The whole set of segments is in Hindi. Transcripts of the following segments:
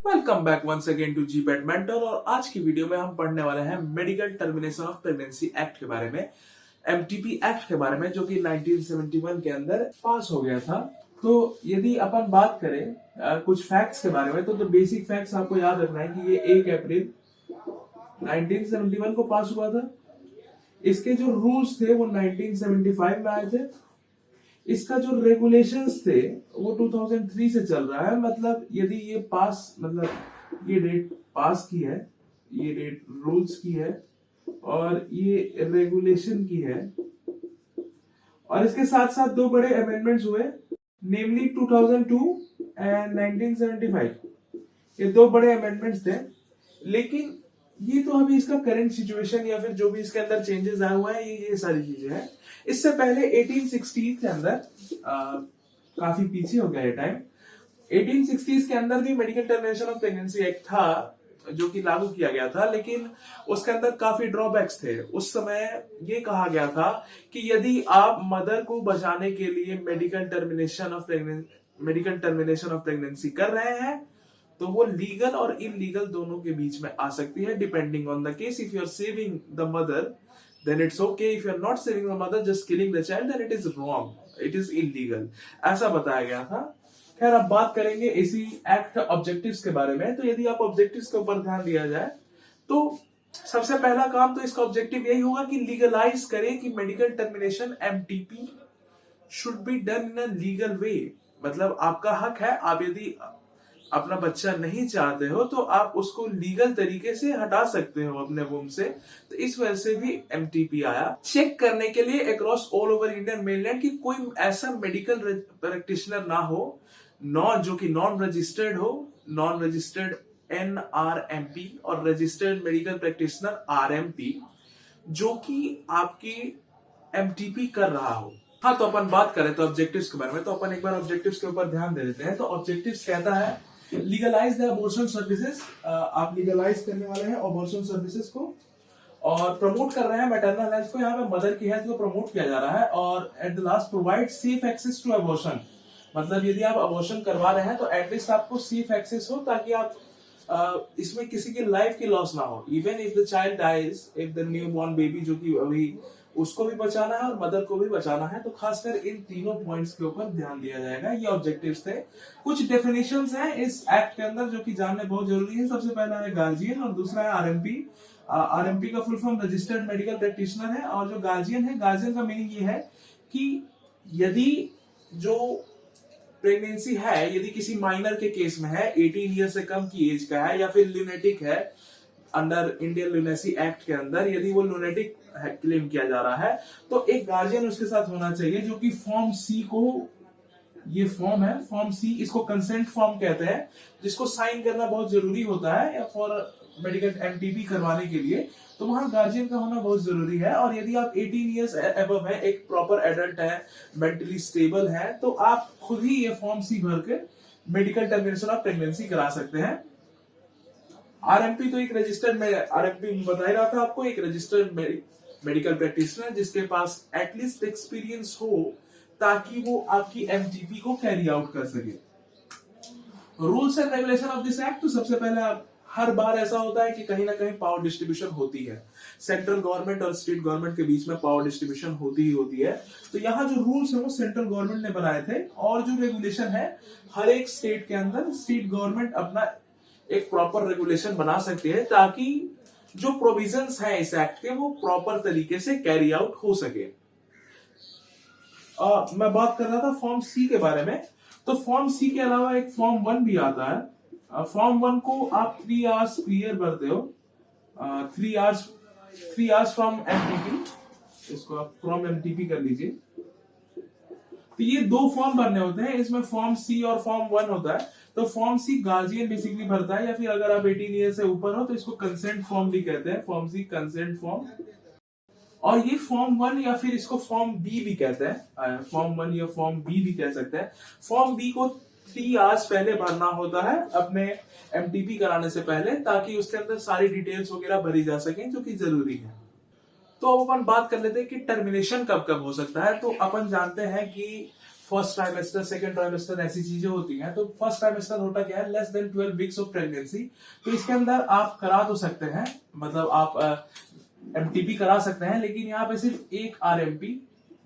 Welcome back once again to GPAT mentor. और आज की वीडियो में हम पढ़ने वाले हैं medical termination of pregnancy act के बारे में, एमटीपी एक्ट के बारे में, जो कि 1971 के अंदर पास हो गया था। तो यदि अपन बात करें कुछ फैक्ट्स के बारे में, तो बेसिक फैक्ट्स आपको याद रखना है कि ये 1 अप्रैल 1971 को पास हुआ था। इसके जो रूल्स थे वो 1975 में आए थे। इसका जो रेगुलेशंस थे वो 2003 से चल रहा है। मतलब यदि ये पास, मतलब ये डेट पास की है, ये डेट रूल्स की है और ये रेगुलेशन की है। और इसके साथ साथ दो बड़े अमेंडमेंट्स हुए, नेमली 2002 एंड 1975। ये दो बड़े अमेंडमेंट्स थे। लेकिन ये तो अभी इसका करंट सिचुएशन या फिर जो भी इसके अंदर चेंजेस आए हुए हैं, ये सारी चीजें हैं। इससे पहले 1860 के अंदर काफी पीछे हो गया ये टाइम। 1860 के अंदर भी medical termination of pregnancy act था जो कि लागू किया गया था, लेकिन उसके अंदर काफी ड्रॉबैक्स थे। उस समय ये कहा गया था कि यदि आप मदर को बचाने के लिए मेडिकल टर्मिनेशन ऑफ प्रेगनेंसी कर रहे हैं तो वो लीगल और इलीगल दोनों के बीच में आ सकती है, depending on the case. If you are saving the mother then it's okay. If you're not saving the mother, just killing the child, then it is wrong, it is illegal, ऐसा बताया गया था। खैर, अब बात करेंगे इसी एक्ट ऑब्जेक्टिव्स के बारे में। तो यदि आप ऑब्जेक्टिव्स के ऊपर ध्यान दिया जाए तो सबसे पहला काम तो इसका ऑब्जेक्टिव यही होगा कि लीगलाइज करें कि medical termination MTP should be done in a legal way. मतलब आपका हक है, आप यदि अपना बच्चा नहीं चाहते हो तो आप उसको लीगल तरीके से हटा सकते हो अपने वूम से। तो इस वजह से भी एमटीपी आया, चेक करने के लिए across all over Indian mainland कि कोई ऐसा मेडिकल प्रैक्टिशनर ना हो जो कि नॉन रजिस्टर्ड हो, नॉन रजिस्टर्ड NRMP और रजिस्टर्ड मेडिकल प्रैक्टिशनर RMP, जो कि आपकी एमटीपी कर रहा हो। हाँ, तो अपन बात करें तो ऑब्जेक्टिव्स के बारे में, तो अपन एक बार ऑब्जेक्टिव्स के ऊपर ध्यान दे देते हैं। तो ऑब्जेक्टिव्स कहता है लीगलाइज द अबॉर्शन सर्विसेज। आप लीगलाइज करने वाले हैं अबॉर्शन सर्विसेज को और प्रमोट कर रहे हैं मैटरनल हेल्थ को। यहाँ पे मदर की हेल्थ को प्रमोट किया जा रहा है। और at the last provide safe access to abortion. मतलब यदि आप अबॉर्शन करवा रहे हैं तो एटलीस्ट आपको सेफ एक्सेस हो, ताकि आप इसमें किसी की लाइफ की लॉस ना हो। Even if the child dies, if the new born baby, जो कि अभी उसको भी बचाना है और मदर को भी बचाना है, तो खासकर इन तीनों पॉइंट्स के ऊपर ध्यान दिया जाएगा। ये ऑब्जेक्टिव्स थे। कुछ डेफिनेशंस हैं इस एक्ट के अंदर जो कि जानने बहुत जरूरी है। सबसे पहला है गार्जियन और दूसरा है आरएमपी। आरएमपी का full form registered medical practitioner है। और जो गार्जियन है, गार्जियन का मीनिंग ये है कि यदि जो प्रेगनेंसी है, यदि किसी माइनर के केस में है, 18 ईयर से कम की एज का है या फिर ल्यूनेटिक है, अंडर इंडियन ल्यूनेसी एक्ट के अंदर यदि वो ल्यूनेटिक क्लेम किया जा रहा है, तो एक गार्जियन उसके साथ होना चाहिए, जो कि फॉर्म सी को, ये फॉर्म है फॉर्म सी, इसको कंसेंट फॉर्म कहते हैं, जिसको साइन करना बहुत जरूरी होता है फॉर मेडिकल एमटीपी करवाने के लिए। तो वहां गार्जियन का होना बहुत जरूरी है। और यदि आप 18 इयर्स अबव है, एक प्रॉपर एडल्ट है, मेंटली स्टेबल है, तो आप खुद ही ये फॉर्म सी भर के मेडिकल टर्मिनेशन ऑफ प्रेगनेंसी करा सकते हैं। आरएमपी तो एक रजिस्टर्ड में, आरएमपी बता ही रहा था आपको, एक रजिस्टर्ड मेडिकल प्रैक्टिशनर जिसके पास एटलीस्ट एक्सपीरियंस हो, ताकि वो आपकी एमटीपी को कैरी आउट कर सके। Rules and regulation of this act. तो सबसे पहले हर बार ऐसा होता है कि कहीं ना कहीं पावर डिस्ट्रीब्यूशन होती है। सेंट्रल गवर्नमेंट और स्टेट गवर्नमेंट के बीच में पावर डिस्ट्रीब्यूशन होती ही होती है। तो यहाँ जो रूल्स है वो सेंट्रल गवर्नमेंट ने बनाए थे, और जो रेगुलेशन है हर एक स्टेट के अंदर स्टेट गवर्नमेंट अपना एक प्रॉपर रेगुलेशन बना सकती है, ताकि जो प्रोविजंस हैं इस एक्ट के वो प्रॉपर तरीके से कैरी आउट हो सके। मैं बात कर रहा था फॉर्म सी के बारे में। तो फॉर्म सी के अलावा एक फॉर्म 1 भी आता है। फॉर्म 1 को आप 3 आवर्स पीरियड भरते हो, 3 आवर्स फ्रॉम एमटीपी। इसको आप फ्रॉम एमटीपी कर लीजिए। तो ये दो फॉर्म भरने होते हैं, इसमें फॉर्म सी और फॉर्म 1 होता है। तो फॉर्म सी गार्जियन बेसिकली भरता है, या फिर अगर आप 18 ईयर से ऊपर हो तो इसको कंसेंट फॉर्म भी कहते हैं, फॉर्म सी कंसेंट फॉर्म। और ये फॉर्म 1 या फिर इसको फॉर्म बी भी कहते हैं, फॉर्म 1 या फॉर्म बी भी कह सकते हैं। फॉर्म बी को 3 आवर्स पहले भरना होता है अपने एमटीपी कराने से पहले, ताकि उसके अंदर सारी डिटेल्स वगैरह भरी जा सके, जो कि जरूरी है। तो अब अपन बात कर लेते हैं कि टर्मिनेशन कब कब हो सकता है। तो अपन जानते हैं कि फर्स्ट ट्राइमेस्टर, सेकंड ट्राइमेस्टर, ऐसी चीजें होती हैं। तो फर्स्ट ट्राइमेस्टर होता क्या है, less than 12 weeks of pregnancy. तो इसके अंदर आप करा तो सकते हैं, मतलब आप एमटीपी करा सकते हैं, लेकिन यहाँ पे सिर्फ एक आरएमपी,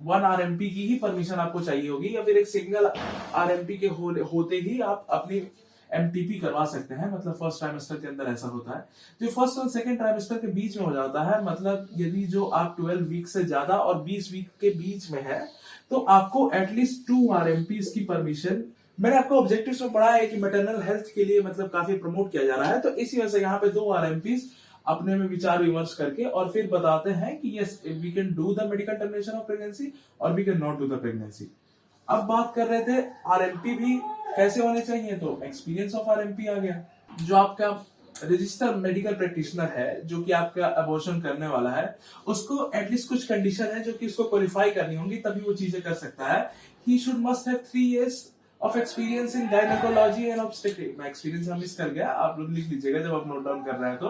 1 आरएमपी की ही परमिशन आपको चाहिए होगी, या फिर एक सिंगल आरएमपी के होते ही आप अपनी एमटीपी करवा सकते हैं। मतलब फर्स्ट ट्राइमेस्टर के अंदर ऐसा होता है। जो फर्स्ट और सेकंड ट्राइमेस्टर के बीच में हो जाता है, मतलब यदि जो आप 12 वीक से ज्यादा और 20 वीक के बीच में है, तो आपको एटलीस्ट 2 आरएमपी की परमिशन। मैंने आपको ऑब्जेक्टिव्स में पढ़ा है कि मैटरनल हेल्थ के लिए मतलब काफी प्रमोट किया जा रहा है, तो इसी वजह से यहाँ पे 2 आरएमपी अपने में विचार विमर्श करके और फिर बताते हैं कि yes we can do the medical termination of pregnancy और we can not do the pregnancy. अब बात कर रहे थे आरएमपी भी कैसे होने चाहिए, तो एक्सपीरियंस ऑफ आरएमपी आ गया। जो आपका रजिस्टर मेडिकल प्रैक्टिशनर है, जो कि आपका अबॉर्शन करने वाला है, उसको एटलीस्ट कुछ कंडीशन है जो कि उसको क्वालिफाई करनी होंगी, तभी वो चीजें कर सकता है। He should must have 3 years of experience in gynaecology and obstetric. मैं एक्सपीरियंस मिस कर गया, आप लोग लिख लीजिएगा जब आप नोट डाउन कर रहे हैं तो।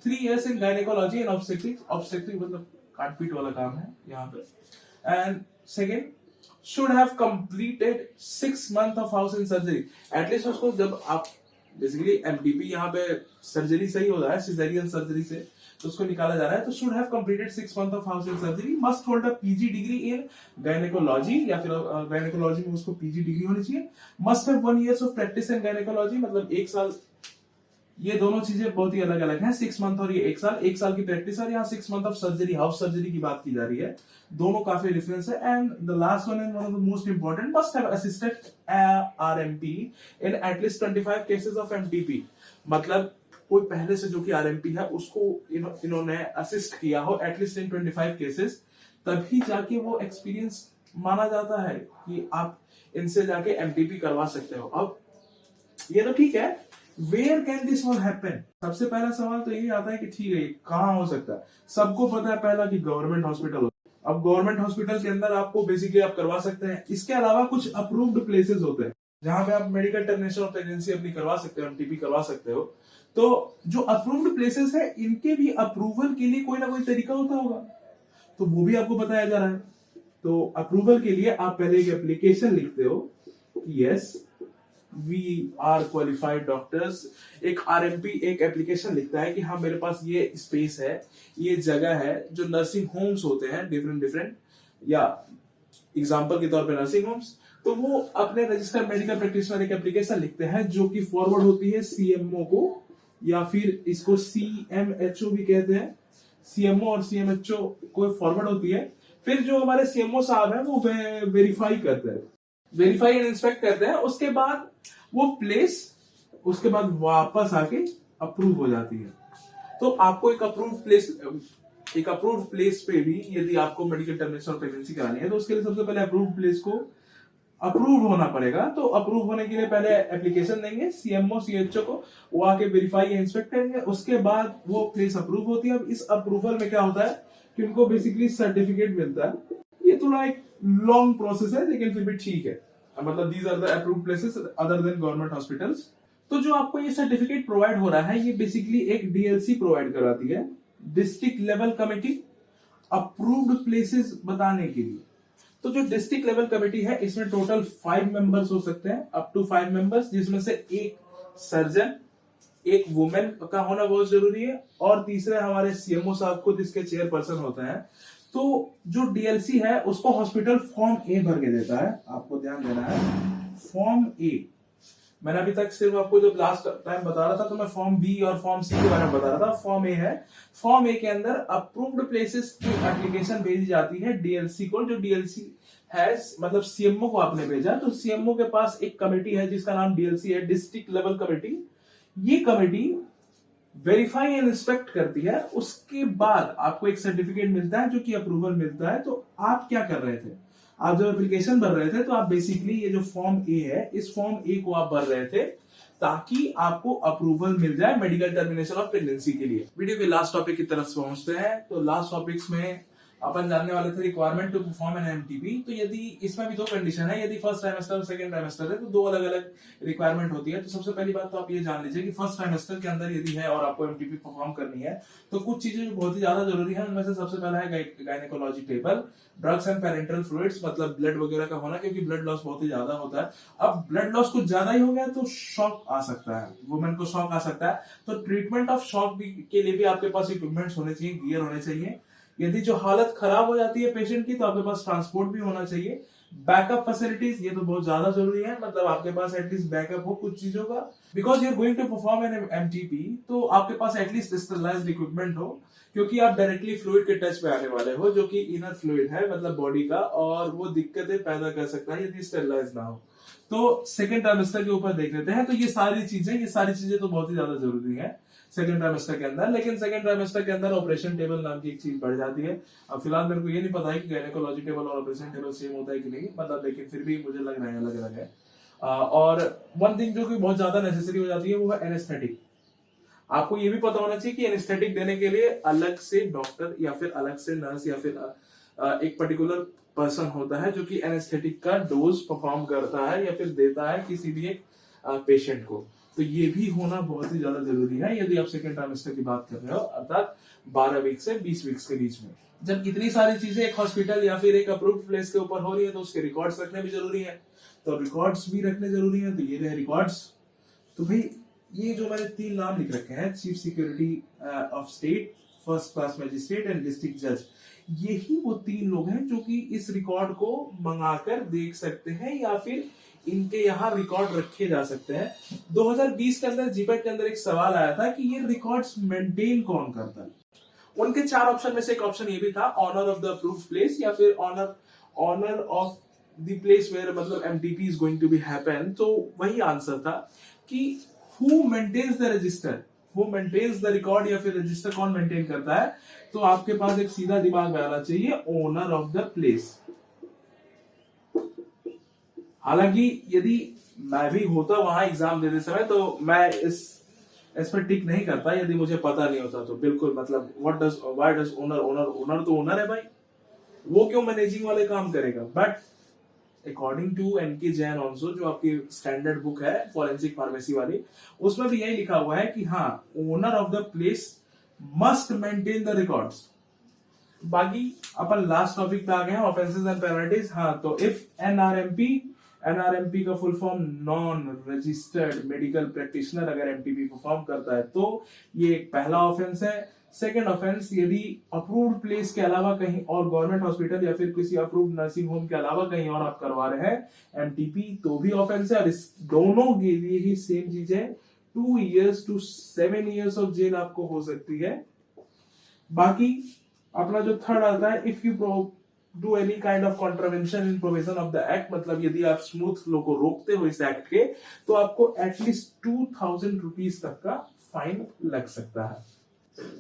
3 years in gynaecology and obstetric. Obstetric मतलब काटपीट वाला काम है यहाँ पे। And second, should have completed 6 month of house in surgery। At least उसको जब आप बेसिकली एमटीपी यहाँ पे सर्जरी सही हो रहा है, सिजेरियन सर्जरी से तो उसको निकाला जा रहा है, तो should have completed 6 month of house in surgery, must hold a PG degree in gynecology, या फिर गायनेकोलॉजी में उसको पीजी डिग्री होनी चाहिए। must have 1 years of practice in gynecology, मतलब 1 साल। ये दोनों चीजें बहुत ही अलग अलग हैं, 6 मंथ और ये 1 साल की प्रैक्टिस, और यहाँ 6 month of surgery, house surgery की बात की जा रही है। दोनों काफी डिफरेंस है। And the last one and one of the most important, must have assisted RMP in at least 25 cases of MTP. मतलब कोई पहले से जो कि आरएमपी है उसको इन्होंने असिस्ट किया हो एटलीस्ट इन 25 केसेस, तभी जाके वो एक्सपीरियंस माना जाता है कि आप इनसे जाके एमटीपी करवा सकते हो। अब ये तो ठीक है, where can this all happen? सबसे पहला सवाल तो यही आता है कि ठीक है कहाँ हो सकता है। सबको पता है पहला कि गवर्नमेंट हॉस्पिटल। अब गवर्नमेंट हॉस्पिटल के अंदर आपको बेसिकली आप करवा सकते हैं। इसके अलावा कुछ अप्रूव्ड प्लेसेस होते हैं जहां पे आप मेडिकल टर्मिनेशन ऑफ प्रेगनेंसी अपनी करवा सकते हो, एमटीपी करवा सकते हो। तो जो अप्रूव्ड प्लेसेस है, इनके भी अप्रूवल के लिए कोई ना कोई तरीका होता होगा, तो वो भी आपको बताया जा रहा है। तो अप्रूवल के लिए आप पहले एक एप्लीकेशन लिखते हो, yes we are qualified doctors. एक आरएमपी एक एप्लीकेशन लिखता है कि हाँ मेरे पास ये स्पेस है, ये जगह है। जो नर्सिंग होम्स होते हैं डिफरेंट, या एग्जांपल के तौर पे नर्सिंग होम्स, तो वो अपने रजिस्टर्ड मेडिकल प्रैक्टिशनर एक एप्लीकेशन लिखते हैं जो कि फॉरवर्ड होती है सीएमओ को, या फिर इसको सीएमएचओ भी कहते हैं। सीएमओ और सीएमएचओ को फॉरवर्ड होती है। फिर जो हमारे सीएमओ साहब हैं वो वेरीफाई करते हैं, वेरीफाई एंड इंस्पेक्ट करते हैं। उसके बाद वो प्लेस उसके बाद वापस आके अप्रूव हो जाती है। तो आपको एक अप्रूव्ड प्लेस पे भी यदि आपको मेडिकल टर्मिनेशन ऑफ प्रेगनेंसी करानी है, तो उसके लिए सबसे पहले अप्रूव्ड प्लेस को अप्रूव होना पड़ेगा। तो अप्रूव होने के लिए पहले एप्लीकेशन देंगे सीएमओ सीएचओ को, वो आके वेरीफाई या इंस्पेक्ट करेंगे। उसके बाद वो प्लेस अप्रूव होती है। अब इस अप्रूवल में क्या होता है कि उनको बेसिकली सर्टिफिकेट मिलता है। ये थोड़ा एक लॉन्ग प्रोसेस है, लेकिन फिर भी ठीक है। मतलब these are the approved places other than government hospitals. तो जो आपको ये सर्टिफिकेट प्रोवाइड हो रहा है, ये बेसिकली एक डीएलसी प्रोवाइड कराती है, district level committee, approved places बताने के लिए। तो जो डिस्ट्रिक्ट लेवल कमेटी है, इसमें टोटल 5 मेंबर्स हो सकते हैं, अप टू 5 मेंबर्स, जिसमें से एक सर्जन, एक वुमेन का होना बहुत जरूरी है, और तीसरे हमारे सीएमओ साहब को जिसके चेयरपर्सन होते हैं। तो जो डीएलसी है उसको हॉस्पिटल फॉर्म ए भर के देता है। आपको ध्यान देना है, फॉर्म ए। मैंने अभी तक सिर्फ आपको जब लास्ट टाइम बता रहा था तो मैं फॉर्म बी और फॉर्म सी के बारे में बता रहा था। फॉर्म ए है। फॉर्म ए के अंदर अप्रूव्ड प्लेसेस की एप्लीकेशन भेजी जाती है डीएलसी को। जो डीएलसी है, मतलब सीएमओ को आपने भेजा, तो सीएमओ के पास एक कमेटी है जिसका नाम डीएलसी है, डिस्ट्रिक्ट लेवल कमेटी। ये कमेटी वेरीफाई एंड इंस्पेक्ट करती है। उसके बाद आपको एक सर्टिफिकेट मिलता है जो कि अप्रूवल मिलता है। तो आप क्या कर रहे थे, आप जब एप्लीकेशन भर रहे थे तो आप बेसिकली ये जो फॉर्म ए है, इस फॉर्म ए को आप भर रहे थे ताकि आपको अप्रूवल मिल जाए मेडिकल टर्मिनेशन ऑफ प्रेगनेंसी के लिए। वीडियो के लास्ट टॉपिक की तरफ पहुंचते हैं। तो लास्ट टॉपिक्स में अपन जानने वाले थे requirement to perform an MTP. तो यदि इसमें भी दो कंडीशन है, यदि फर्स्ट ट्राइमेस्टर और सेकंड ट्राइमेस्टर है तो दो अलग अलग रिक्वायरमेंट होती है। तो सबसे पहली बात तो आप ये जान लीजिए कि फर्स्ट ट्राइमेस्टर के अंदर यदि है और आपको एमटीपी परफॉर्म करनी है तो कुछ चीजें जो बहुत ही ज्यादा जरूरी है उनमें से सबसे पहला है gynaecology table, drugs and parental fluids, मतलब ब्लड वगैरह का होना, क्योंकि ब्लड लॉस बहुत ही ज्यादा होता है। अब ब्लड लॉस कुछ ज्यादा ही हो गया तो शॉक आ सकता है, वुमेन को शॉक आ सकता है। तो ट्रीटमेंट ऑफ शॉक के लिए भी आपके पास इक्विपमेंट्स होने चाहिए, गियर होने चाहिए। यदि जो हालत खराब हो जाती है पेशेंट की तो आपके पास ट्रांसपोर्ट भी होना चाहिए। बैकअप फैसिलिटीज, ये तो बहुत ज्यादा जरूरी है, मतलब आपके पास एटलीस्ट बैकअप हो कुछ चीजों का, because you are going to perform an MTP. तो आपके पास एटलीस्ट स्टरलाइज्ड इक्विपमेंट हो, क्योंकि आप डायरेक्टली फ्लूइड के टच पे आने वाले हो जो कि इनर फ्लूइड है, मतलब बॉडी का, और वो दिक्कतें पैदा कर सकता है यदि स्टरलाइज ना हो। तो सेकेंड ट्राइमेस्टर के ऊपर देख लेते हैं। तो ये सारी चीजें तो बहुत ही ज्यादा जरूरी है सेकंड ट्राइमेस्टर के अंदर। लेकिन सेकंड ट्राइमेस्टर के अंदर ऑपरेशन टेबल नाम की एक चीज बढ़ जाती है। अब फिलहाल मेरे को ये नहीं पता है कि गायनेकोलॉजी टेबल और ऑपरेशन टेबल सेम होता है कि नहीं, मतलब, लेकिन फिर भी मुझे लग रहा है अलग अलग है। और वन थिंग जो कि बहुत ज्यादा नेसेसरी हो जाती है वो है एनेस्थेटिक। आपको ये भी पता होना चाहिए कि एनेस्थेटिक देने के लिए अलग से डॉक्टर या फिर अलग से नर्स या फिर एक पर्टिकुलर पर्सन होता है जो कि एनेस्थेटिक का डोज परफॉर्म करता है या फिर देता है किसी भी एक पेशेंट को। तो ये भी होना बहुत ही ज्यादा जरूरी है यदि आप सेकेंड ट्राइमेस्टर की बात कर रहे हो, अर्थात 12 वीक से 20 वीक्स के बीच में। जब इतनी सारी चीजें एक हॉस्पिटल या फिर एक अप्रूव्ड प्लेस के ऊपर हो रही है तो उसके रिकॉर्ड्स रखने भी जरूरी है। तो रिकॉर्ड्स भी रखने जरूरी है, तो ये रहे रिकॉर्ड्स। तो भाई ये जो मैंने 3 नाम लिख रखे हैं, chief security of state, first class magistrate and district जज, यही वो 3 लोग हैं जो कि इस रिकॉर्ड को मंगाकर देख सकते हैं या फिर इनके यहाँ रिकॉर्ड रखे जा सकते हैं। 2020 के अंदर जीपेट के अंदर एक सवाल आया था कि ये रिकॉर्ड्स मेंटेन कौन करता है। उनके 4 ऑप्शन में से एक ऑप्शन ये भी था, owner of the approved place, या फिर owner of the place where, मतलब MTP is going to be happen. तो वही आंसर था कि who maintains the register, who maintains the record, या फिर रजिस्टर कौन मेंटेन करता है। तो आपके पास एक सीधा दिमाग में आना चाहिए, ओनर ऑफ द प्लेस। हालांकि यदि मैं भी होता वहां एग्जाम देते समय तो मैं इस पर टिक नहीं करता यदि मुझे पता नहीं होता तो, बिल्कुल, मतलब व्हाई डज ओनर तो ओनर है भाई, वो क्यों मैनेजिंग वाले काम करेगा। But according to N K Jain also, जो आपकी स्टैंडर्ड बुक है फॉरेंसिक फार्मेसी वाली, उसमें भी यही लिखा हुआ है कि हाँ, owner of the place must maintain the records. बाकी अपन लास्ट टॉपिक पे आ गए हैं, ऑफेंसेस एंड पेनल्टीज। हाँ, तो इफ एनआरएमपी का full form non registered medical practitioner अगर एमटीपी परफॉर्म करता है तो ये एक पहला ऑफेंस है। सेकेंड ऑफेंस, यदि अप्रूव्ड प्लेस के अलावा कहीं और गवर्नमेंट हॉस्पिटल या फिर किसी अप्रूव्ड नर्सिंग होम के अलावा कहीं और आप करवा रहे हैं एमटीपी तो भी ऑफेंस है। और इस दोनों के लिए ही सेम चीज है, 2 years to 7 years of jail आपको हो सकती है। बाकी अपना जो थर्ड आता है, if you do any kind of contravention in provision of the act, मतलब यदि आप स्मूथ फ्लो को रोकते हो इस एक्ट के तो आपको एटलीस्ट 2000 रुपीज तक का फाइन लग सकता है।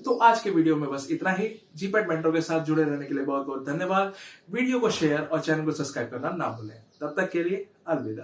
तो आज के वीडियो में बस इतना ही। जीपेट मेंटर के साथ जुड़े रहने के लिए बहुत बहुत धन्यवाद। वीडियो को शेयर और चैनल को सब्सक्राइब करना ना भूलें। तब तक के लिए अलविदा।